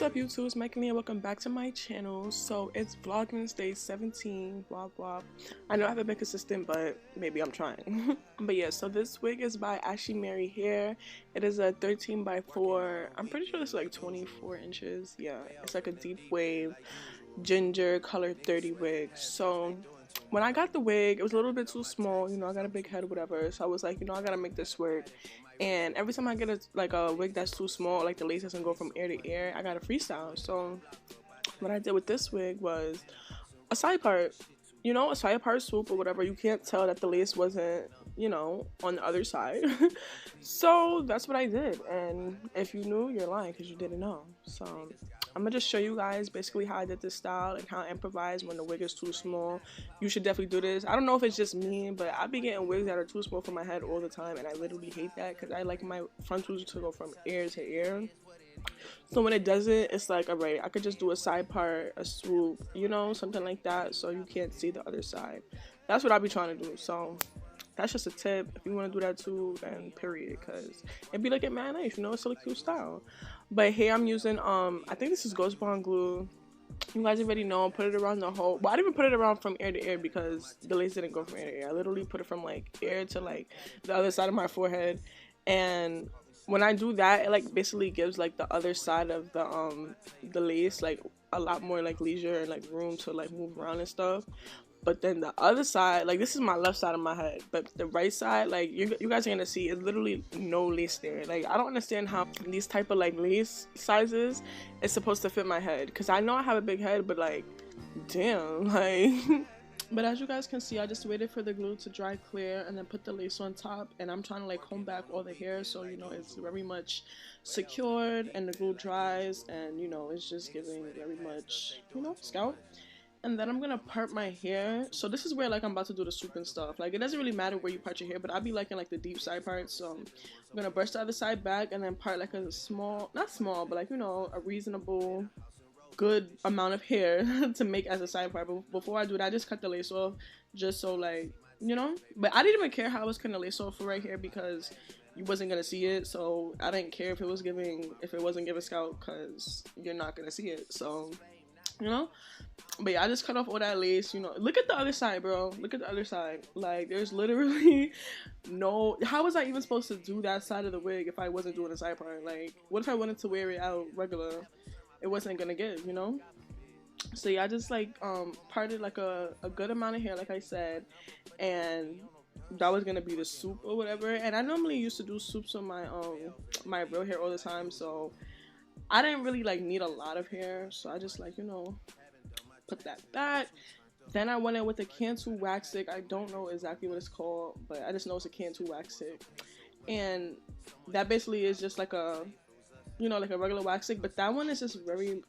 What's up YouTube, it's Mike and welcome back to my channel. So it's Vlogmas day 17, blah blah. I know I haven't been consistent, but maybe I'm trying. But yeah, so this wig is by Ashimary Hair. It is a 13 by 4, I'm pretty sure it's like 24 inches. Yeah, it's like a deep wave ginger color 30 wig. So when I got the wig, it was a little bit too small, you know, I got a big head or whatever, so I was like, you know, I gotta make this work. And every time I get a wig that's too small, like the lace doesn't go from ear to ear, I gotta freestyle. So what I did with this wig was a side part, you know, a side part swoop or whatever. You can't tell that the lace wasn't, you know, on the other side. So that's what I did, and if you knew, you're lying because you didn't know. So I'm gonna just show you guys basically how I did this style and how I improvise when the wig is too small. You should definitely do this. I don't know if it's just me, but I be getting wigs that are too small for my head all the time, and I literally hate that because I like my frontals to go from ear to ear. So when it doesn't, it's like, alright, I could just do a side part, a swoop, you know, something like that, so you can't see the other side. That's what I be trying to do. So that's just a tip. If you want to do that too, then period, because it'd be looking mad nice, you know, it's still a cute style. But here I'm using I think this is Ghost Bond glue. You guys already know, put it around the whole, well, I didn't even put it around from ear to ear because the lace didn't go from ear to ear. I literally put it from like ear to like the other side of my forehead. And when I do that, it like basically gives like the other side of the lace like a lot more like leisure and like room to like move around and stuff. But then the other side, like this is my left side of my head, but the right side, like you guys are gonna see, is literally no lace there. Like I don't understand how these type of like lace sizes is supposed to fit my head, because I know I have a big head, but like damn, like but as you guys can see, I just waited for the glue to dry clear and then put the lace on top, and I'm trying to like comb back all the hair so you know it's very much secured and the glue dries, and you know it's just giving very much, you know, scalp. And then I'm gonna part my hair. So this is where like I'm about to do the swoop and stuff. Like it doesn't really matter where you part your hair, but I be liking like the deep side parts. So I'm gonna brush the other side back and then part like a small, not small, but like, you know, a reasonable good amount of hair to make as a side part. But before I do that, I just cut the lace off just so like, you know. But I didn't even care how I was cutting the lace off for right here because you wasn't gonna see it. So I didn't care if it wasn't giving scalp, because you're not gonna see it. So you know. But yeah, I just cut off all that lace, you know. Look at the other side, bro. Look at the other side. Like, there's literally no... How was I even supposed to do that side of the wig if I wasn't doing a side part? Like, what if I wanted to wear it out regular? It wasn't gonna give, you know? So yeah, I just, like, parted, like, a good amount of hair, like I said. And that was gonna be the swoop or whatever. And I normally used to do swoops on my real hair all the time, so I didn't really, like, need a lot of hair. So I just, like, you know... put that back. Then I went in with a Cantu wax stick. I don't know exactly what it's called, but I just know it's a Cantu wax stick, and that basically is just like a, you know, like a regular wax stick, but that one is just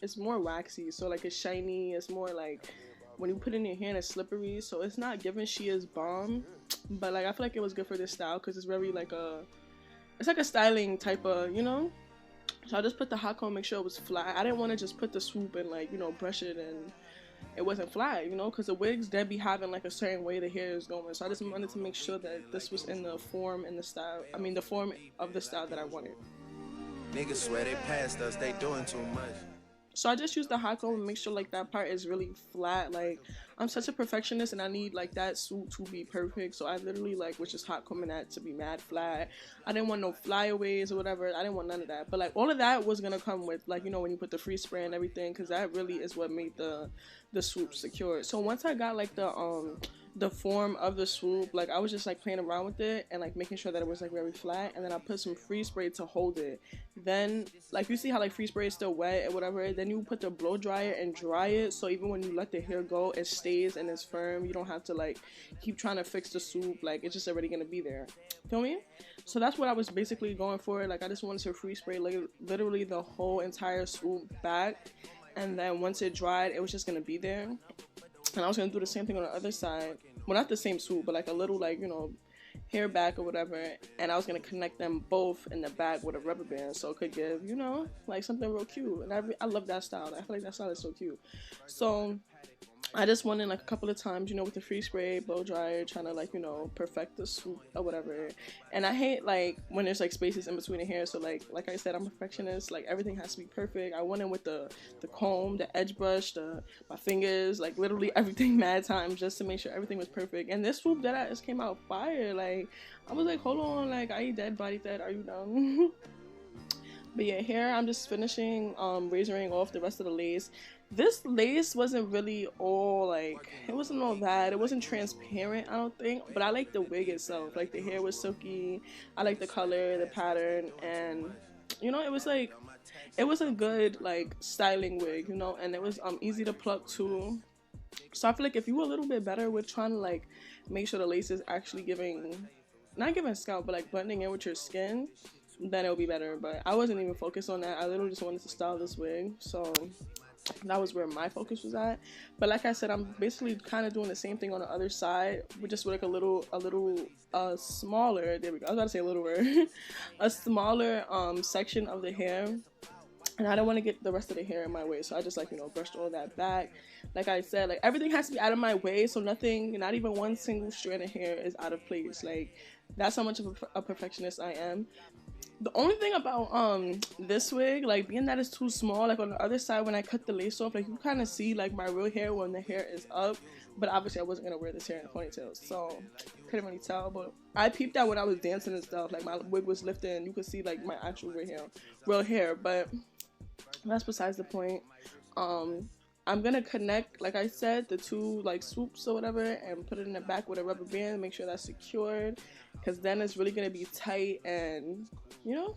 it's more waxy, so like it's shiny, it's more like when you put it in your hand it's slippery, so it's not giving she is bomb, but like I feel like it was good for this style because it's very like it's like a styling type of, you know. So I just put the hot comb, make sure it was flat. I didn't want to just put the swoop and like, you know, brush it and it wasn't flat, you know, because the wigs, they be having like a certain way the hair is going. So I just wanted to make sure that this was in the form and the style, I mean the form of the style that I wanted. Niggas swear they passed us, they doing too much. So I just used the hot comb and make sure like that part is really flat. Like I'm such a perfectionist and I need like that suit to be perfect. So I literally like was just hot combing that to be mad flat. I didn't want no flyaways or whatever. I didn't want none of that. But like all of that was gonna come with like, you know, when you put the free spray and everything, because that really is what made the swoop secure. So once I got like the form of the swoop, like I was just like playing around with it and like making sure that it was like very flat, and then I put some free spray to hold it. Then like you see how like free spray is still wet or whatever, then you put the blow dryer and dry it, so even when you let the hair go it stays and it's firm. You don't have to like keep trying to fix the swoop, like it's just already gonna be there, feel me? So that's what I was basically going for. Like I just wanted to free spray like literally the whole entire swoop back, and then once it dried it was just gonna be there. And I was gonna do the same thing on the other side. Well, not the same swoop, but like a little like, you know, hair back or whatever. And I was gonna connect them both in the back with a rubber band, so it could give, you know, like something real cute. And I love that style. I feel like that style is so cute. So I just went in like a couple of times, you know, with the free spray blow dryer, trying to like, you know, perfect the swoop or whatever. And I hate like when there's like spaces in between the hair. So like I said, I'm a perfectionist. Like everything has to be perfect. I went in with the comb, the edge brush, my fingers, like literally everything mad times just to make sure everything was perfect. And this swoop that I just came out fire. Like I was like, hold on, like are you dead, body dead? Are you done? But yeah, hair, I'm just finishing razoring off the rest of the lace. This lace wasn't really all like, it wasn't all that, it wasn't transparent, I don't think, but I like the wig itself. Like the hair was silky, I like the color, the pattern, and you know, it was like, it was a good like styling wig, you know, and it was easy to pluck too. So I feel like if you were a little bit better with trying to like make sure the lace is actually giving, not giving scalp, but like blending in with your skin, then it'll be better. But I wasn't even focused on that. I literally just wanted to style this wig, so that was where my focus was at. But like I said, I'm basically kind of doing the same thing on the other side, but just with like a little smaller, there we go, I was about to say a little word, a smaller section of the hair. And I don't want to get the rest of the hair in my way, so I just like, you know, brushed all that back. Like I said, like everything has to be out of my way, so nothing, not even one single strand of hair is out of place. Like that's how much of a perfectionist I am. The only thing about this wig, like being that it's too small, like on the other side when I cut the lace off, like you kind of see like my real hair when the hair is up, but obviously I wasn't gonna wear this hair in a ponytail, so couldn't really tell. But I peeped out when I was dancing and stuff, like my wig was lifted and you could see like my actual real hair, but that's besides the point. I'm gonna connect, like I said, the two like swoops or whatever and put it in the back with a rubber band, make sure that's secured, because then it's really gonna be tight and, you know.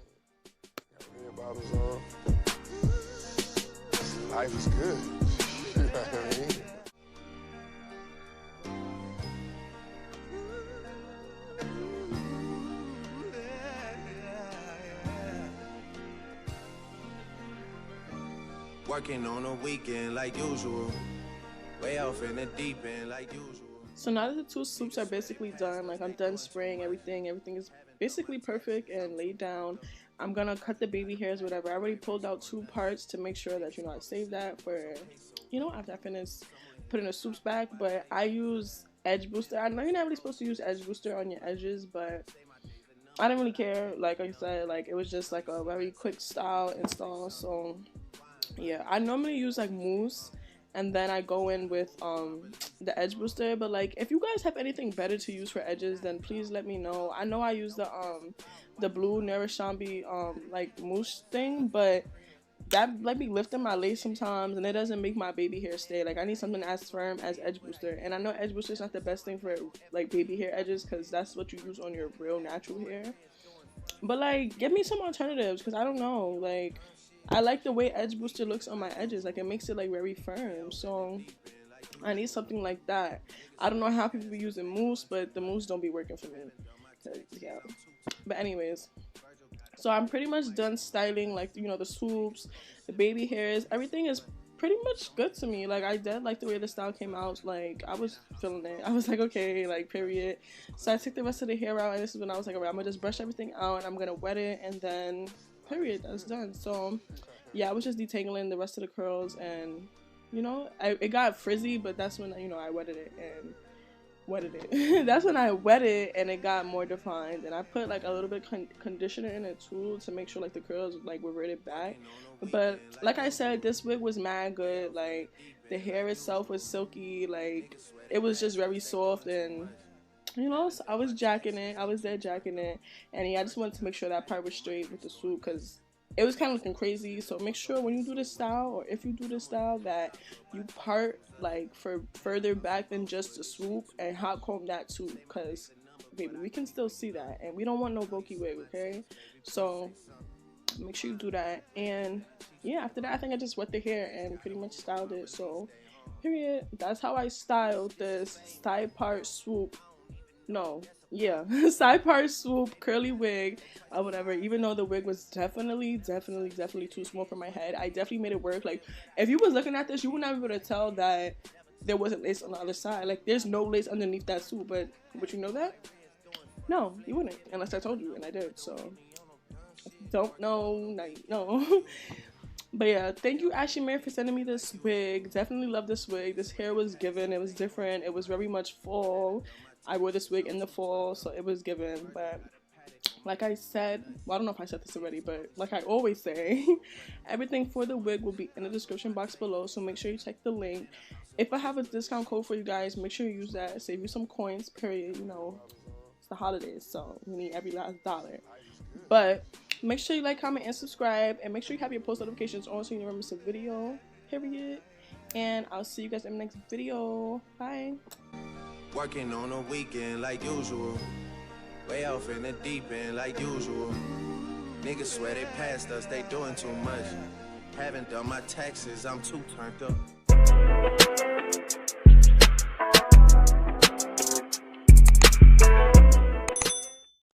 Life is good. You know what I mean? Working on a weekend like usual. Way off in the deep end like usual. So now that the two swoops are basically done, like I'm done spraying everything is basically perfect and laid down. I'm gonna cut the baby hairs, whatever. I already pulled out 2 parts to make sure that, you know, I saved that for, you know, after I finish putting the swoops back. But I use edge booster. I know you're not really supposed to use edge booster on your edges, but I didn't really care. Like I said, like it was just like a very quick style install. So yeah, I normally use like mousse and then I go in with the edge booster, but like if you guys have anything better to use for edges, then please let me know. I know I use the blue Nerashambi like mousse thing, but that like be lifting my lace sometimes and it doesn't make my baby hair stay. Like I need something as firm as edge booster, and I know edge booster is not the best thing for like baby hair edges because that's what you use on your real natural hair, but like give me some alternatives because I don't know, like I like the way edge booster looks on my edges. Like it makes it like very firm, so I need something like that. I don't know how people be using mousse, but the mousse don't be working for me. Yeah, but anyways, so I'm pretty much done styling, like, you know, the swoops, the baby hairs, everything is pretty much good to me. Like I did like the way the style came out. Like I was feeling it. I was like, okay, like period. So I took the rest of the hair out, and this is when I was like, alright, I'm gonna just brush everything out and I'm gonna wet it, and then period, that's done. So yeah, I was just detangling the rest of the curls, and you know, it got frizzy, but that's when, you know, I wetted it. That's when I wet it and it got more defined, and I put like a little bit conditioner in it too to make sure like the curls like reverted back. But like I said, this wig was mad good. Like the hair itself was silky, like it was just very soft, and you know, so I was jacking it. I was there jacking it, and yeah, I just wanted to make sure that part was straight with the swoop because it was kind of looking crazy. So make sure when you do this style, or if you do this style, that you part like for further back than just the swoop, and hot comb that too, because baby, we can still see that, and we don't want no bulky wig, okay? So make sure you do that. And yeah, after that I think I just wet the hair and pretty much styled it. So period, that's how I styled this side part swoop. No, yeah, side part swoop curly wig or whatever. Even though the wig was definitely too small for my head, I definitely made it work. Like if you was looking at this, you would not be able to tell that there wasn't lace on the other side. Like there's no lace underneath that swoop, but would you know that? No, you wouldn't, unless I told you, and I did. So don't know, now you know. But yeah, thank you Ashimary for sending me this wig. Definitely love this wig. This hair was given. It was different. It was very much fall. I wore this wig in the fall, so it was given. But like I said, well, I don't know if I said this already, but like I always say, everything for the wig will be in the description box below, so make sure you check the link. If I have a discount code for you guys, make sure you use that. Save you some coins, period. You know, it's the holidays, so we need every last dollar. But make sure you like, comment, and subscribe, and make sure you have your post notifications on so you never miss a video, period. And I'll see you guys in the next video. Bye. Working on a weekend like usual. Way off in the deep end like usual. Niggas swear they passed us, they doing too much. Haven't done my taxes, I'm too turned up.